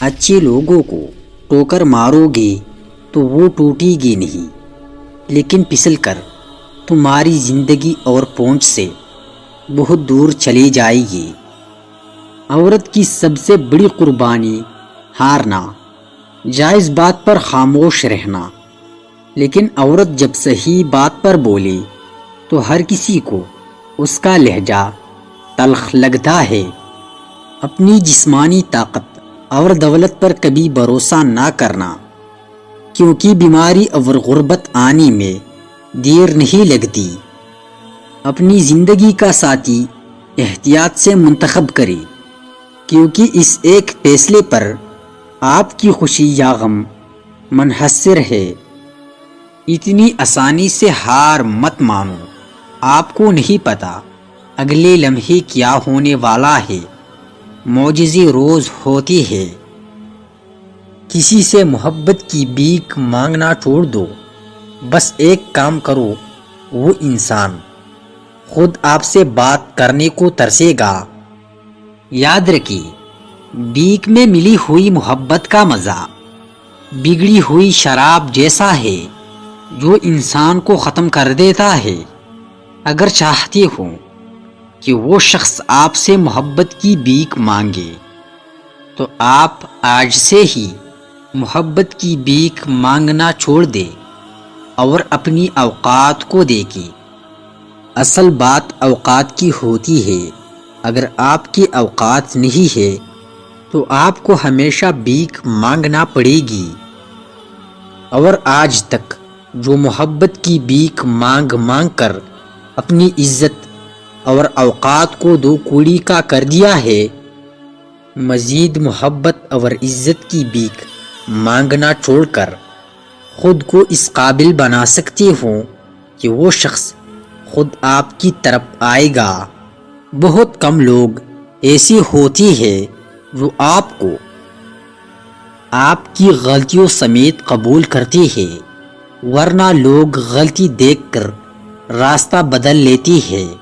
اچھے لوگوں کو ٹوکر مارو گے تو وہ ٹوٹے گی نہیں، لیکن پھسل کر تمہاری زندگی اور پہنچ سے بہت دور چلی جائے گی۔ عورت کی سب سے بڑی قربانی ہارنا، جائز بات پر خاموش رہنا، لیکن عورت جب صحیح بات پر بولے تو ہر کسی کو اس کا لہجہ تلخ لگتا ہے۔ اپنی جسمانی طاقت اور دولت پر کبھی بھروسہ نہ کرنا، کیونکہ بیماری اور غربت آنے میں دیر نہیں لگتی۔ اپنی زندگی کا ساتھی احتیاط سے منتخب کرے، کیونکہ اس ایک فیصلے پر آپ کی خوشی یا غم منحصر ہے۔ اتنی آسانی سے ہار مت مانو، آپ کو نہیں پتا اگلے لمحے کیا ہونے والا ہے۔ معجزے روز ہوتی ہے۔ کسی سے محبت کی بھیک مانگنا چھوڑ دو، بس ایک کام کرو، وہ انسان خود آپ سے بات کرنے کو ترسے گا۔ یاد رکھیے، بھیک میں ملی ہوئی محبت کا مزہ بگڑی ہوئی شراب جیسا ہے جو انسان کو ختم کر دیتا ہے۔ اگر چاہتے ہو کہ وہ شخص آپ سے محبت کی بھیک مانگے تو آپ آج سے ہی محبت کی بھیک مانگنا چھوڑ دیں اور اپنی اوقات کو دیکھیں۔ اصل بات اوقات کی ہوتی ہے۔ اگر آپ کی اوقات نہیں ہے تو آپ کو ہمیشہ بھیک مانگنا پڑے گی۔ اور آج تک جو محبت کی بھیک مانگ مانگ کر اپنی عزت اور اوقات کو دو کوڑی کا کر دیا ہے، مزید محبت اور عزت کی بھیک مانگنا چھوڑ کر خود کو اس قابل بنا سکتے ہو کہ وہ شخص خود آپ کی طرف آئے گا۔ بہت کم لوگ ایسے ہوتے ہیں جو آپ کو آپ کی غلطیوں سمیت قبول کرتے ہیں، ورنہ لوگ غلطی دیکھ کر راستہ بدل لیتے ہیں۔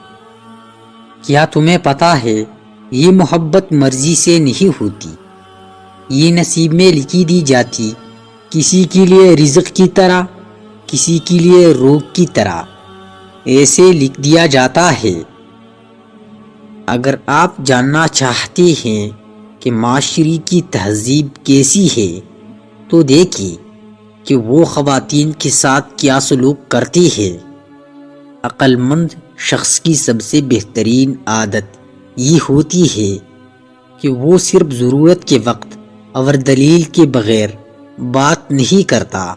کیا تمہیں پتا ہے یہ محبت مرضی سے نہیں ہوتی، یہ نصیب میں لکھی دی جاتی، کسی کے لیے رزق کی طرح، کسی کے لیے روح کی طرح ایسے لکھ دیا جاتا ہے۔ اگر آپ جاننا چاہتے ہیں کہ معاشرے کی تہذیب کیسی ہے تو دیکھیے کہ وہ خواتین کے ساتھ کیا سلوک کرتی ہے۔ عقل مند شخص کی سب سے بہترین عادت یہ ہوتی ہے کہ وہ صرف ضرورت کے وقت اور دلیل کے بغیر بات نہیں کرتا۔